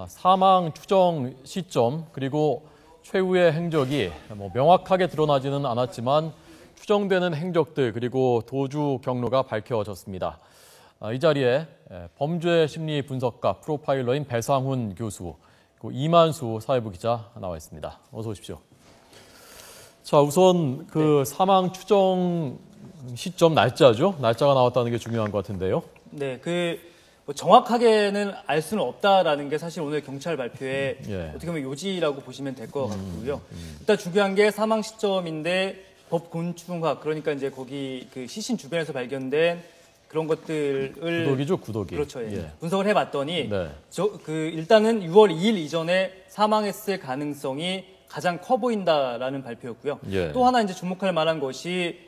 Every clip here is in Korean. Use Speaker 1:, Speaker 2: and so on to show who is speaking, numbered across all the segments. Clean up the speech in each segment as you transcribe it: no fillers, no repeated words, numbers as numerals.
Speaker 1: 사망 추정 시점 그리고 최후의 행적이 명확하게 드러나지는 않았지만 추정되는 행적들 그리고 도주 경로가 밝혀졌습니다. 이 자리에 범죄 심리 분석가 프로파일러인 배상훈 교수, 그리고 이만수 사회부 기자 나와 있습니다. 어서 오십시오. 자, 우선 사망 추정 시점 날짜죠. 날짜가 나왔다는 게 중요한 것 같은데요.
Speaker 2: 네, 정확하게는 알 수는 없다라는 게 사실 오늘 경찰 발표의 어떻게 보면 요지라고 보시면 될 것 같고요. 일단 중요한 게 사망 시점인데 법곤충학, 그러니까 이제 거기 시신 주변에서 발견된 그런 것들을
Speaker 1: 구더기죠, 구더기.
Speaker 2: 그렇죠. 분석을 해봤더니
Speaker 1: 네.
Speaker 2: 일단은 6월 2일 이전에 사망했을 가능성이 가장 커 보인다라는 발표였고요. 또 하나 이제 주목할 만한 것이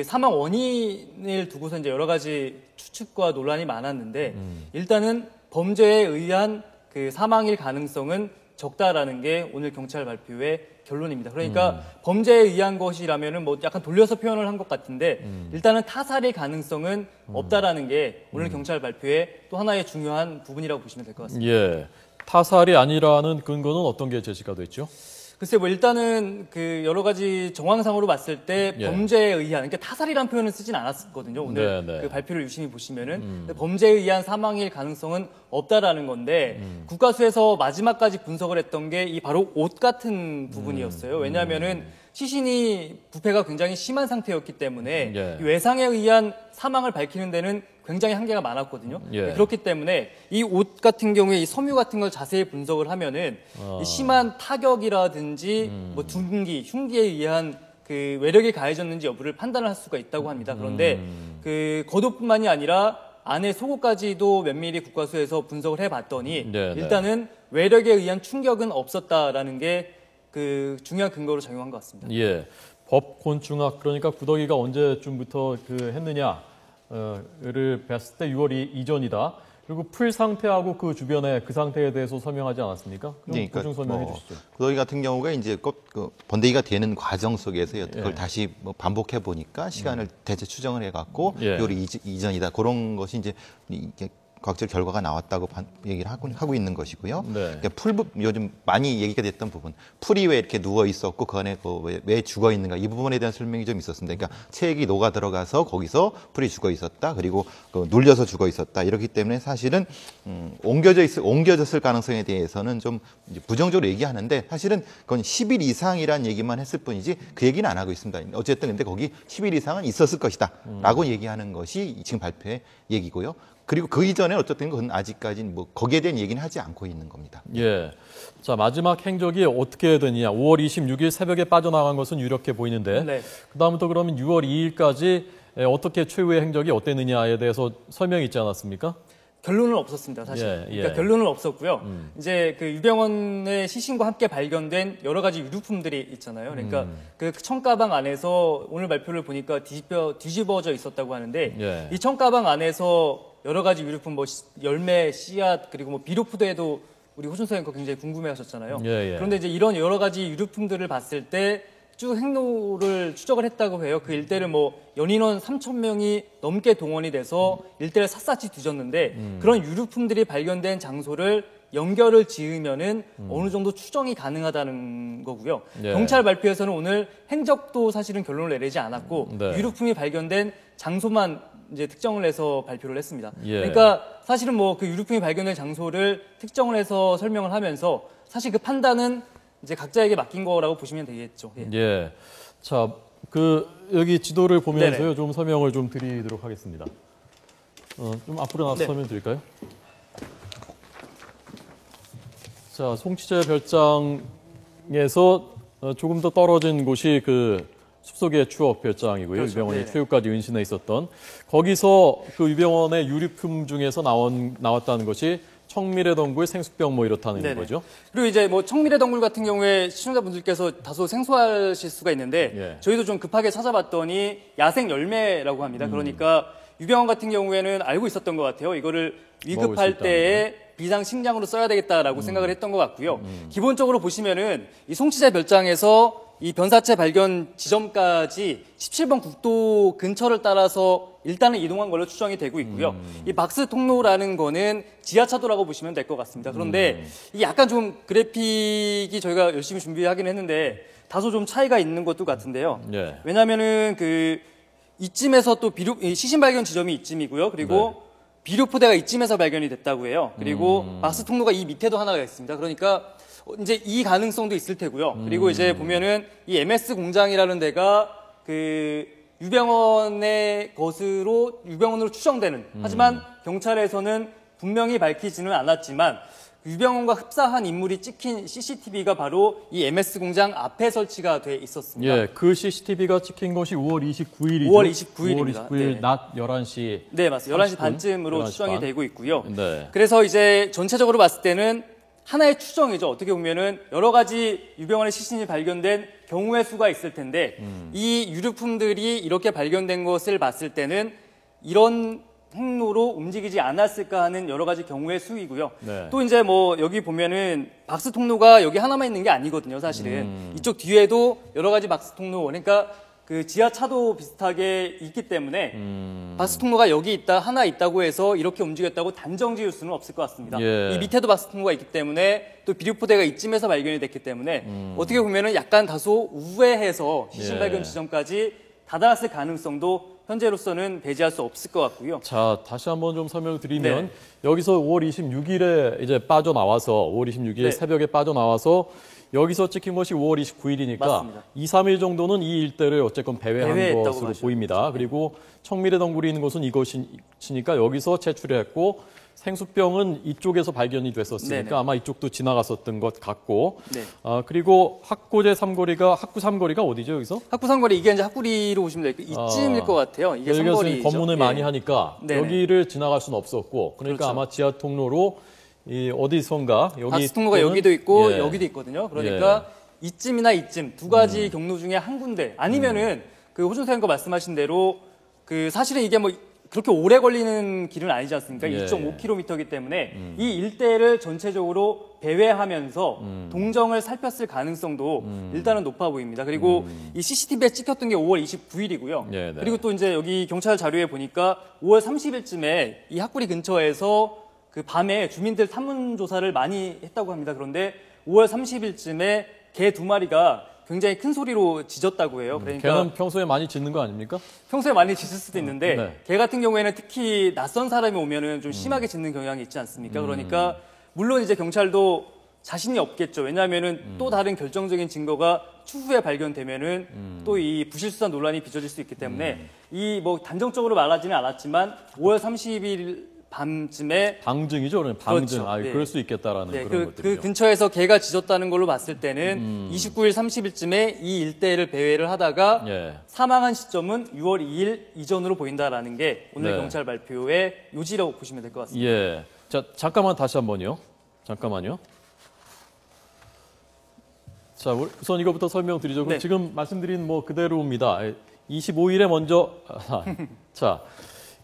Speaker 2: 사망 원인을 두고서 이제 여러 가지 추측과 논란이 많았는데 일단은 범죄에 의한 사망일 가능성은 적다라는 게 오늘 경찰 발표의 결론입니다. 그러니까 범죄에 의한 것이라면은 약간 돌려서 표현을 한 것 같은데 일단은 타살일 가능성은 없다라는 게 오늘 경찰 발표의 또 하나의 중요한 부분이라고 보시면 될 것 같습니다.
Speaker 1: 예, 타살이 아니라는 근거는 어떤 게 제시가 됐죠?
Speaker 2: 글쎄 일단은 여러 가지 정황상으로 봤을 때 범죄에 의한, 그러니까 타살이라는 표현을 쓰진 않았거든요. 오늘 발표를 유심히 보시면은 범죄에 의한 사망일 가능성은 없다라는 건데 국가수에서 마지막까지 분석을 했던 게 바로 옷 같은 부분이었어요. 왜냐하면은 시신이 부패가 굉장히 심한 상태였기 때문에 이 외상에 의한 사망을 밝히는 데는 굉장히 한계가 많았거든요. 그렇기 때문에 이 옷 같은 경우에 이 섬유 같은 걸 자세히 분석을 하면은 이 심한 타격이라든지 둔기, 흉기에 의한 외력이 가해졌는지 여부를 판단을 할 수가 있다고 합니다. 그런데 겉옷뿐만이 아니라 안에 속옷까지도 면밀히 국과수에서 분석을 해봤더니 일단은 외력에 의한 충격은 없었다라는 게 중요한 근거로 작용한 것 같습니다.
Speaker 1: 예, 법곤충학, 그러니까 구더기가 언제쯤부터 했느냐를 봤을 때 6월 이전이다. 그리고 풀 상태하고 그 주변에 그 상태에 대해서 설명하지 않았습니까? 그럼 보충 설명해 주시죠.
Speaker 3: 구더기 같은 경우가 이제 번데기가 되는 과정 속에서 그걸 다시 반복해 보니까 시간을 대체 추정을 해갖고 6월 이전이다. 그런 것이 이제 과학적 결과가 나왔다고 얘기를 하고 있는 것이고요. 그러니까 요즘 많이 얘기가 됐던 부분, 풀이 왜 이렇게 누워 있었고 그 안에 왜 죽어 있는가, 이 부분에 대한 설명이 좀 있었습니다. 그러니까 체액이 녹아 들어가서 거기서 풀이 죽어 있었다, 그리고 눌려서 죽어 있었다, 이렇기 때문에 사실은 옮겨졌을 가능성에 대해서는 좀 부정적으로 얘기하는데 사실은 그건 10일 이상이란 얘기만 했을 뿐이지 그 얘기는 안 하고 있습니다. 어쨌든 근데 거기 10일 이상은 있었을 것이다라고 얘기하는 것이 지금 발표의 얘기고요. 그리고 그 이전에 어쨌든 그건 아직까지는 거기에 대한 얘기는 하지 않고 있는 겁니다.
Speaker 1: 예. 자, 마지막 행적이 어떻게 되느냐. 5월 26일 새벽에 빠져나간 것은 유력해 보이는데 그다음부터 그러면 6월 2일까지 어떻게 최후의 행적이 어땠느냐에 대해서 설명이 있지 않았습니까?
Speaker 2: 결론은 없었습니다, 사실. 그러니까 결론은 없었고요. 이제 유병원의 시신과 함께 발견된 여러 가지 유류품들이 있잖아요. 그러니까 청가방 안에서 오늘 발표를 보니까 뒤집어져 있었다고 하는데 이 청가방 안에서 여러 가지 유류품, 열매, 씨앗, 그리고 비료푸드에도 우리 호준 선생님 그거 굉장히 궁금해하셨잖아요. 그런데 이제 이런 여러 가지 유류품들을 봤을 때 쭉 행로를 추적을 했다고 해요. 그 일대를 연인원 3,000명이 넘게 동원이 돼서 일대를 샅샅이 뒤졌는데 그런 유류품들이 발견된 장소를 연결을 지으면은 어느 정도 추정이 가능하다는 거고요. 경찰 발표에서는 오늘 행적도 사실은 결론을 내리지 않았고 유류품이 발견된 장소만 이제 특정을 해서 발표를 했습니다. 그러니까 사실은 그 유류품이 발견된 장소를 특정을 해서 설명을 하면서 사실 그 판단은 이제 각자에게 맡긴 거라고 보시면 되겠죠.
Speaker 1: 예. 자, 여기 지도를 보면서요, 좀 설명을 좀 드리도록 하겠습니다. 좀 앞으로 나와서 설명 드릴까요? 자, 송치제 별장에서 조금 더 떨어진 곳이 숲속의 추억 별장이고요. 그렇죠. 유병원이 최후까지 은신해 있었던. 거기서 유병원의 유류품 중에서 나왔다는 것이 청미래 덩굴, 생수병 이렇다는 거죠. 그리고
Speaker 2: 이제 청미래 덩굴 같은 경우에 시청자분들께서 다소 생소하실 수가 있는데 저희도 좀 급하게 찾아봤더니 야생 열매라고 합니다. 그러니까 유병원 같은 경우에는 알고 있었던 것 같아요. 이거를 위급할 때에 비상식량으로 써야 되겠다라고 생각을 했던 것 같고요. 기본적으로 보시면은 이 송치제 별장에서 이 변사체 발견 지점까지 17번 국도 근처를 따라서 일단은 이동한 걸로 추정이 되고 있고요. 이 박스 통로라는 거는 지하차도라고 보시면 될 것 같습니다. 그런데 이 약간 좀 그래픽이 저희가 열심히 준비하긴 했는데 다소 좀 차이가 있는 것도 같은데요.
Speaker 1: 예.
Speaker 2: 왜냐하면은 이쯤에서 또 시신 발견 지점이 이쯤이고요. 그리고 비료포대가 이쯤에서 발견이 됐다고 해요. 그리고 박스 통로가 이 밑에도 하나가 있습니다. 그러니까 이제 이 가능성도 있을 테고요. 그리고 이제 보면은 이 MS 공장이라는 데가 유병원의 것으로 유병원으로 추정되는. 하지만 경찰에서는 분명히 밝히지는 않았지만 유병원과 흡사한 인물이 찍힌 CCTV가 바로 이 MS 공장 앞에 설치가 돼 있었습니다.
Speaker 1: 예, 그 CCTV가 찍힌 것이 5월 29일이죠.
Speaker 2: 5월 29일입니다.
Speaker 1: 5월 29일 낮 11시.
Speaker 2: 네, 맞습니다. 11시
Speaker 1: 30분,
Speaker 2: 반쯤으로
Speaker 1: 11시
Speaker 2: 추정이
Speaker 1: 반.
Speaker 2: 되고 있고요.
Speaker 1: 네.
Speaker 2: 그래서 이제 전체적으로 봤을 때는 하나의 추정이죠. 어떻게 보면은 여러 가지 유병원의 시신이 발견된 경우의 수가 있을 텐데 이 유류품들이 이렇게 발견된 것을 봤을 때는 이런 행로로 움직이지 않았을까 하는 여러 가지 경우의 수이고요.
Speaker 1: 네.
Speaker 2: 또 이제 뭐 여기 보면은 박스 통로가 여기 하나만 있는 게 아니거든요, 사실은. 이쪽 뒤에도 여러 가지 박스 통로, 그러니까 그 지하차도 비슷하게 있기 때문에 박스 통로가 여기 있다, 하나 있다고 해서 이렇게 움직였다고 단정 지을 수는 없을 것 같습니다.
Speaker 1: 예.
Speaker 2: 이 밑에도 박스 통로가 있기 때문에 또 비료포대가 이쯤에서 발견이 됐기 때문에 어떻게 보면은 약간 다소 우회해서 시신
Speaker 1: 예.
Speaker 2: 발견 지점까지 다다랐을 가능성도 현재로서는 배제할 수 없을 것 같고요.
Speaker 1: 자, 다시 한번 좀 설명을 드리면
Speaker 2: 네.
Speaker 1: 여기서 5월 26일에 이제 빠져나와서 5월 26일
Speaker 2: 네.
Speaker 1: 새벽에 빠져나와서 여기서 찍힌 것이 5월 29일이니까
Speaker 2: 맞습니다.
Speaker 1: 2, 3일 정도는 이 일대를 어쨌건 배회한
Speaker 2: 배회했다고
Speaker 1: 것으로
Speaker 2: 봐야죠.
Speaker 1: 보입니다. 그리고 청미래 덩굴이 있는 곳은 이것이니까 여기서 채취했고 생수병은 이쪽에서 발견이 됐었으니까
Speaker 2: 네네.
Speaker 1: 아마 이쪽도 지나갔었던 것 같고
Speaker 2: 네.
Speaker 1: 그리고 학고제 삼거리가 학구 삼거리가 어디죠 여기서?
Speaker 2: 학구 삼거리 이게 이제 학구리로 보시면 될까요? 이쯤일 것 같아요. 이게
Speaker 1: 여기가
Speaker 2: 삼거리죠.
Speaker 1: 검문을
Speaker 2: 예.
Speaker 1: 많이 하니까
Speaker 2: 네네.
Speaker 1: 여기를 지나갈 수는 없었고 그러니까
Speaker 2: 그렇죠.
Speaker 1: 아마 지하 통로로 이 어디선가 여기
Speaker 2: 박스 통로가
Speaker 1: 또는-
Speaker 2: 여기도 있고
Speaker 1: 예.
Speaker 2: 여기도 있거든요. 그러니까 이쯤이나 이쯤 두 가지 경로 중에 한 군데 아니면은 그 호준 사장님과 말씀하신 대로 그 사실은 이게 뭐 그렇게 오래 걸리는 길은 아니지 않습니까?
Speaker 1: 예.
Speaker 2: 2.5km이기 때문에 이 일대를 전체적으로 배회하면서 동정을 살폈을 가능성도 일단은 높아 보입니다. 그리고 이 CCTV에 찍혔던 게 5월 29일이고요.
Speaker 1: 예, 네.
Speaker 2: 그리고 또 이제 여기 경찰 자료에 보니까 5월 30일쯤에 이 학구리 근처에서 그 밤에 주민들 탐문 조사를 많이 했다고 합니다. 그런데 5월 30일쯤에 개 2마리가 굉장히 큰 소리로 짖었다고 해요. 그러니까
Speaker 1: 걔는 평소에 많이 짖는 거 아닙니까?
Speaker 2: 평소에 많이 짖을 수도 있는데
Speaker 1: 네.
Speaker 2: 개 같은 경우에는 특히 낯선 사람이 오면은 좀 심하게 짖는 경향이 있지 않습니까? 그러니까 물론 이제 경찰도 자신이 없겠죠. 왜냐하면은 또 다른 결정적인 증거가 추후에 발견되면은 또 이 부실수사 논란이 빚어질 수 있기 때문에 이 뭐 단정적으로 말하지는 않았지만 5월 30일 밤쯤에
Speaker 1: 방증이죠. 그러면 방증.
Speaker 2: 그렇죠.
Speaker 1: 아,
Speaker 2: 네.
Speaker 1: 그럴 수 있겠다라는
Speaker 2: 네,
Speaker 1: 그런
Speaker 2: 그
Speaker 1: 것들이죠.
Speaker 2: 근처에서 개가 짖었다는 걸로 봤을 때는 29일, 30일쯤에 이 일대를 배회를 하다가
Speaker 1: 예.
Speaker 2: 사망한 시점은 6월 2일 이전으로 보인다라는 게 오늘
Speaker 1: 네.
Speaker 2: 경찰 발표의 요지라고 보시면 될 것 같습니다.
Speaker 1: 예. 자, 잠깐만 다시 한번요. 잠깐만요. 자, 우선 이거부터 설명드리죠.
Speaker 2: 네.
Speaker 1: 지금 말씀드린 뭐 그대로입니다. 25일에 먼저 자,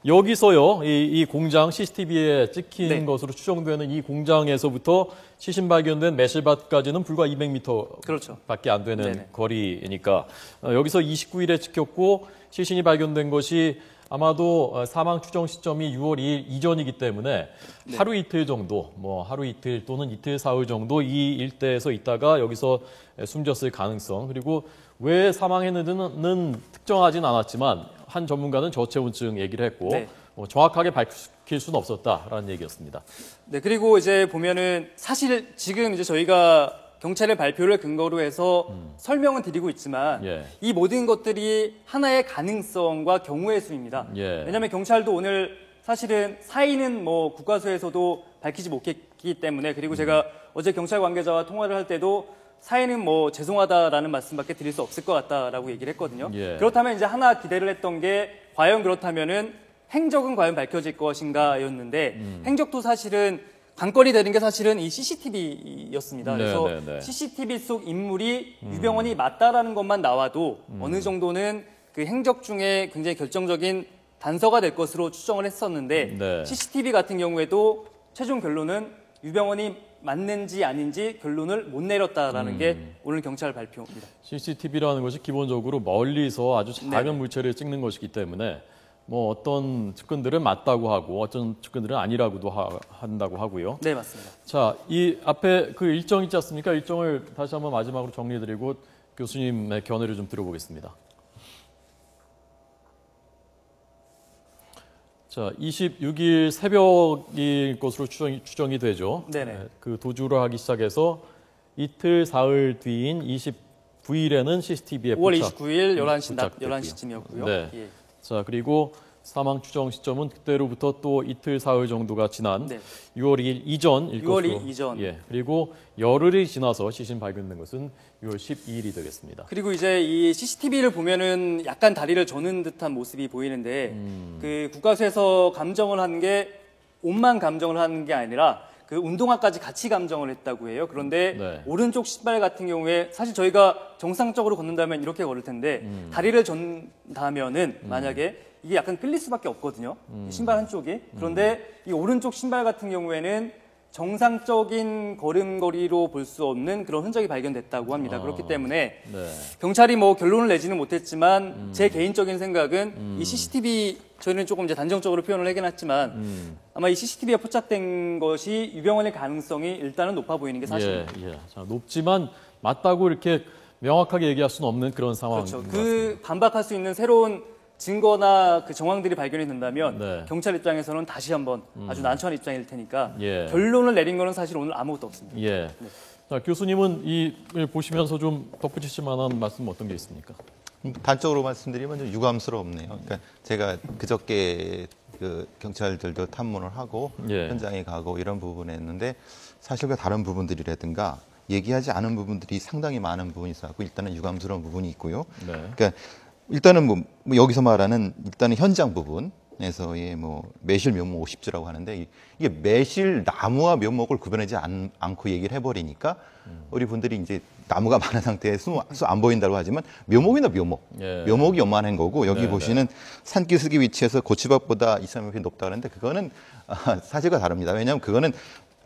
Speaker 1: 여기서요. 이 공장 CCTV에 찍힌
Speaker 2: 네.
Speaker 1: 것으로 추정되는 이 공장에서부터 시신 발견된 매실밭까지는 불과 200m
Speaker 2: 그렇죠.
Speaker 1: 밖에 안 되는
Speaker 2: 네네.
Speaker 1: 거리니까 여기서 29일에 찍혔고 시신이 발견된 것이 아마도 사망 추정 시점이 6월 2일 이전이기 때문에 하루 이틀 정도, 뭐 하루 이틀 또는 이틀 사흘 정도 이 일대에서 있다가 여기서 숨졌을 가능성, 그리고 왜 사망했는지는 특정하진 않았지만 한 전문가는 저체온증 얘기를 했고
Speaker 2: 네.
Speaker 1: 정확하게 밝힐 수는 없었다라는 얘기였습니다.
Speaker 2: 네, 그리고 이제 보면은 사실 지금 이제 저희가 경찰의 발표를 근거로 해서 설명은 드리고 있지만
Speaker 1: 예.
Speaker 2: 이 모든 것들이 하나의 가능성과 경우의 수입니다.
Speaker 1: 예.
Speaker 2: 왜냐하면 경찰도 오늘 사실은 사인은 뭐 국과수에서도 밝히지 못했기 때문에 그리고 제가 어제 경찰 관계자와 통화를 할 때도 사인은 뭐 죄송하다라는 말씀밖에 드릴 수 없을 것 같다라고 얘기를 했거든요.
Speaker 1: 예.
Speaker 2: 그렇다면 이제 하나 기대를 했던 게 과연 그렇다면은 행적은 과연 밝혀질 것인가였는데 행적도 사실은 관건이 되는 게 사실은 이 CCTV였습니다. 그래서
Speaker 1: 네.
Speaker 2: CCTV 속 인물이 유병원이 맞다라는 것만 나와도 어느 정도는 그 행적 중에 굉장히 결정적인 단서가 될 것으로 추정을 했었는데
Speaker 1: 네.
Speaker 2: CCTV 같은 경우에도 최종 결론은 유병원이 맞는지 아닌지 결론을 못 내렸다라는 게 오늘 경찰 발표입니다.
Speaker 1: CCTV라는 것이 기본적으로 멀리서 아주 작은
Speaker 2: 네.
Speaker 1: 물체를 찍는 것이기 때문에 뭐 어떤 측근들은 맞다고 하고 어떤 측근들은 아니라고도 한다고 하고요.
Speaker 2: 네, 맞습니다.
Speaker 1: 자, 이 앞에 그 일정 있지 않습니까? 일정을 다시 한번 마지막으로 정리해드리고 교수님의 견해를 좀 들어보겠습니다. 자, 26일 새벽일 것으로 추정이 되죠.
Speaker 2: 네네.
Speaker 1: 그 도주를 하기 시작해서 이틀 사흘 뒤인 29일에는 CCTV에
Speaker 2: 5월 29일 11시 낮
Speaker 1: 부착됐고요.
Speaker 2: 11시쯤이었고요.
Speaker 1: 네.
Speaker 2: 예.
Speaker 1: 자, 그리고 사망 추정 시점은 그때로부터 또 이틀 사흘 정도가 지난
Speaker 2: 네.
Speaker 1: 6월 2일 이전일
Speaker 2: 6월
Speaker 1: 것으로.
Speaker 2: 이전.
Speaker 1: 예. 그리고 열흘이 지나서 시신 발견된 것은 6월 12일이 되겠습니다.
Speaker 2: 그리고 이제 이 CCTV를 보면은 약간 다리를 저는 듯한 모습이 보이는데 그 국가수에서 감정을 한 게 옷만 감정을 하는 게 아니라 그 운동화까지 같이 감정을 했다고 해요. 그런데
Speaker 1: 네.
Speaker 2: 오른쪽 신발 같은 경우에 사실 저희가 정상적으로 걷는다면 이렇게 걸을 텐데 다리를 전다면은 만약에 이게 약간 끌릴 수밖에 없거든요. 신발 한쪽이. 그런데 이 오른쪽 신발 같은 경우에는 정상적인 걸음걸이로 볼 수 없는 그런 흔적이 발견됐다고 합니다. 그렇기 때문에
Speaker 1: 네.
Speaker 2: 경찰이 뭐 결론을 내지는 못했지만 제 개인적인 생각은 이 CCTV 저희는 조금 이제 단정적으로 표현을 하긴 했지만 아마 이 CCTV에 포착된 것이 유병원의 가능성이 일단은 높아 보이는 게 사실입니다.
Speaker 1: 예, 예. 자, 높지만 맞다고 이렇게 명확하게 얘기할 수는 없는 그런 상황인
Speaker 2: 그렇죠.
Speaker 1: 것
Speaker 2: 그
Speaker 1: 같습니다.
Speaker 2: 반박할 수 있는 새로운 증거나 그 정황들이 발견이 된다면
Speaker 1: 네.
Speaker 2: 경찰 입장에서는 다시 한번 아주 난처한 입장일 테니까
Speaker 1: 예.
Speaker 2: 결론을 내린 거는 사실 오늘 아무것도 없습니다.
Speaker 1: 예. 자, 교수님은 이 보시면서 좀 덧붙이실 만한 말씀 어떤 게 있습니까?
Speaker 3: 단적으로 말씀드리면 좀 유감스럽네요. 그러니까 제가 그저께 그 경찰들도 탐문을 하고
Speaker 1: 예.
Speaker 3: 현장에 가고 이런 부분에 했는데 사실과 다른 부분들이라든가 얘기하지 않은 부분들이 상당히 많은 부분이 있어서 일단은 유감스러운 부분이 있고요.
Speaker 1: 네.
Speaker 3: 그러니까 일단은 뭐 여기서 말하는 일단은 현장 부분에서의 뭐 매실 묘목 50주라고 하는데 이게 매실 나무와 묘목을 구분하지 않고 얘기를 해버리니까 우리 분들이 이제 나무가 많은 상태에서 안 보인다고 하지만 묘목이나 묘목,
Speaker 1: 예.
Speaker 3: 묘목이 요만한 거고 여기
Speaker 1: 네,
Speaker 3: 보시는 산기슭의 위치에서 고추밭보다 2, 3m 높다 그러는데 그거는 사실과 다릅니다. 왜냐하면 그거는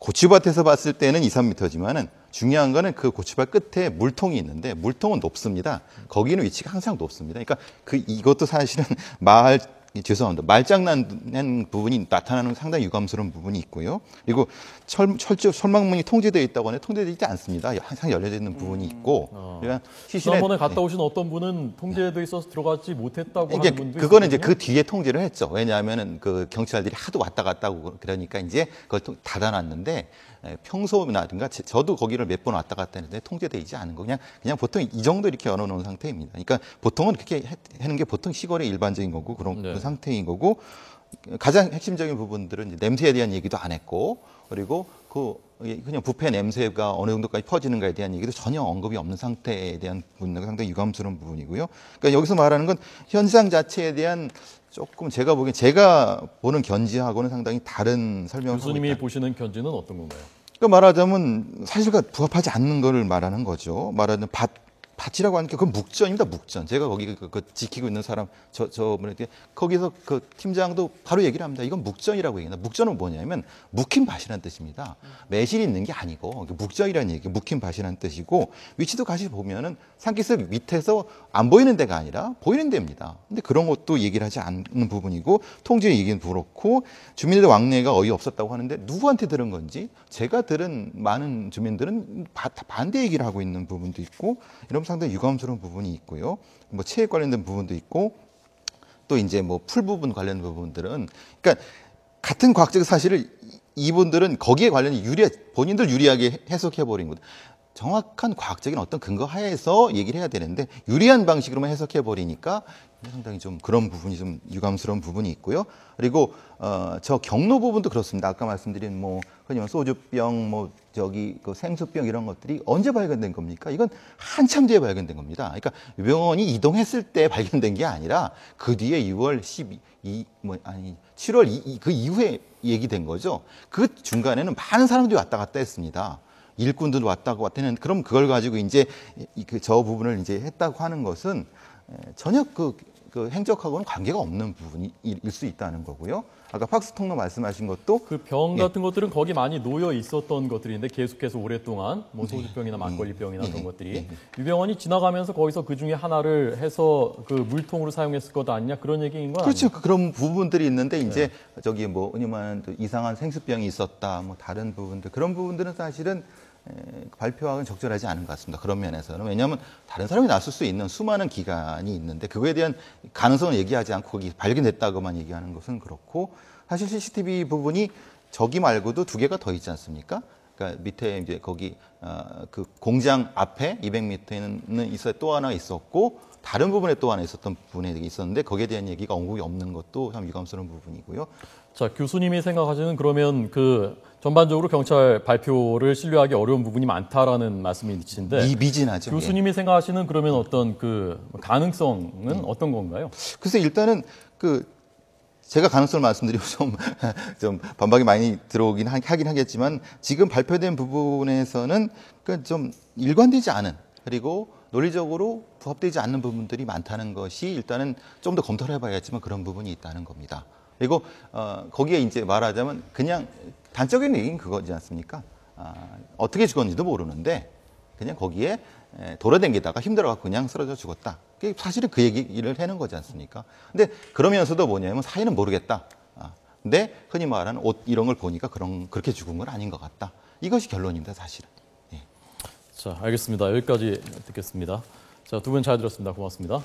Speaker 3: 고추밭에서 봤을 때는 2, 3m지만은 중요한 거는 그 고추밭 끝에 물통이 있는데 물통은 높습니다. 거기는 위치가 항상 높습니다. 그러니까 이것도 사실은 죄송합니다. 말장난 부분이 나타나는 상당히 유감스러운 부분이 있고요. 그리고 철망문이 통제되어 있다고 하는데 통제되어 있지 않습니다. 항상 열려져 있는 부분이 있고. 그러니까
Speaker 1: 지난번에 갔다 오신 어떤 분은 통제돼 있어서 들어가지 못했다고 하는 분도
Speaker 3: 그거는 이제
Speaker 1: 있거든요.
Speaker 3: 그 뒤에 통제를 했죠. 왜냐하면은 그 경찰들이 하도 왔다 갔다 하고 그러니까 이제 그걸 닫아놨는데 평소라든가 저도 거기를 몇 번 왔다 갔다 했는데 통제되어 있지 않은 거 그냥 보통 이 정도 이렇게 열어놓은 상태입니다. 그러니까 보통은 그렇게 하는 게 보통 시골의 일반적인 거고 그런
Speaker 1: 네.
Speaker 3: 상태인 거고 가장 핵심적인 부분들은 이제 냄새에 대한 얘기도 안 했고 그리고 그냥 부패 냄새가 어느 정도까지 퍼지는가에 대한 얘기도 전혀 언급이 없는 상태에 대한 부분은 상당히 유감스러운 부분이고요. 그러니까 여기서 말하는 건 현상 자체에 대한 조금 제가 보는 견지하고는 상당히 다른 설명을 하고
Speaker 1: 교수님이
Speaker 3: 있다.
Speaker 1: 보시는 견지는 어떤 건가요?
Speaker 3: 그러니까 말하자면 사실과 부합하지 않는 거를 말하는 거죠. 말하는 밭이라고 하는 게 그건 묵전입니다. 묵전. 제가 거기 그 지키고 있는 사람 저분에게 거기서 그 팀장도 바로 얘기를 합니다. 이건 묵전이라고 얘기합니다. 묵전은 뭐냐면 묵힌 밭이라는 뜻입니다. 매실이 있는 게 아니고 묵전이라는 얘기, 묵힌 밭이라는 뜻이고 위치도 같이 보면은 산기슭 밑에서 안 보이는 데가 아니라 보이는 데입니다. 근데 그런 것도 얘기를 하지 않는 부분이고 통제 얘기는 그렇고 주민들의 왕래가 거의 없었다고 하는데 누구한테 들은 건지 제가 들은 많은 주민들은 반대 얘기를 하고 있는 부분도 있고 이런 상당히 유감스러운 부분이 있고요. 뭐 체액 관련된 부분도 있고 또 이제 뭐 풀 부분 관련 부분들은 그러니까 같은 과학적 사실을 이분들은 거기에 관련이 본인들 유리하게 해석해 버린 거죠. 정확한 과학적인 어떤 근거 하에서 얘기를 해야 되는데 유리한 방식으로만 해석해 버리니까 상당히 좀 그런 부분이 좀 유감스러운 부분이 있고요. 그리고 저 경로 부분도 그렇습니다. 아까 말씀드린 뭐 흔히 소주병, 그 생수병 이런 것들이 언제 발견된 겁니까? 이건 한참 뒤에 발견된 겁니다. 그러니까 유병원이 이동했을 때 발견된 게 아니라 그 뒤에 7월 그 이후에 얘기된 거죠. 그 중간에는 많은 사람들이 왔다 갔다 했습니다. 일꾼들도 왔다 갔다 했는데 그럼 그걸 가지고 이제 저 부분을 이제 했다고 하는 것은 전혀 그 행적하고는 관계가 없는 부분일 수 있다는 거고요. 아까 팍스 통로 말씀하신 것도
Speaker 1: 그 병 같은 것들은 거기 많이 놓여 있었던 것들인데 계속해서 오랫동안 뭐 소주병이나 막걸리병이나 그런 것들이 유병원이 지나가면서 거기서 그 중에 하나를 해서 그 물통으로 사용했을 것 아니냐 그런 얘기인 건
Speaker 3: 그렇죠.
Speaker 1: 아니에요?
Speaker 3: 그런 부분들이 있는데 이제 저기 뭐 왜냐면 이상한 생수병이 있었다 뭐 다른 부분들 그런 부분들은 사실은 발표하기는 적절하지 않은 것 같습니다. 그런 면에서는. 왜냐하면 다른 사람이 났을 수 있는 수많은 기간이 있는데 그거에 대한 가능성을 얘기하지 않고 거기 발견됐다고만 얘기하는 것은 그렇고 사실 CCTV 부분이 저기 말고도 2개가 더 있지 않습니까? 그러니까 밑에 이제 거기 그 공장 앞에 200m에는 있어야 또 하나 있었고 다른 부분에 또 하나 있었던 부분에 있었는데 거기에 대한 얘기가 언급이 없는 것도 참 유감스러운 부분이고요.
Speaker 1: 자, 교수님이 생각하시는 그러면 그 전반적으로 경찰 발표를 신뢰하기 어려운 부분이 많다라는 말씀이신데
Speaker 3: 미진하죠.
Speaker 1: 교수님이 생각하시는 그러면 어떤 그 가능성은 어떤 건가요?
Speaker 3: 글쎄 일단은 그 제가 가능성을 말씀드리고 좀 반박이 많이 들어오긴 하긴 하겠지만 지금 발표된 부분에서는 그 좀 일관되지 않은 그리고 논리적으로 부합되지 않는 부분들이 많다는 것이 일단은 좀 더 검토를 해봐야겠지만 그런 부분이 있다는 겁니다. 그리고 거기에 이제 말하자면 그냥 단적인 얘기는 그거지 않습니까? 어떻게 죽었는지도 모르는데 그냥 거기에 돌아다니다가 힘들어갖고 그냥 쓰러져 죽었다. 사실은 그 얘기를 하는 거지 않습니까? 근데 그러면서도 뭐냐면 사인은 모르겠다. 근데 흔히 말하는 옷 이런 걸 보니까 그렇게 죽은 건 아닌 것 같다. 이것이 결론입니다, 사실은. 예.
Speaker 1: 자, 알겠습니다. 여기까지 듣겠습니다. 자, 두 분 잘 들었습니다. 고맙습니다.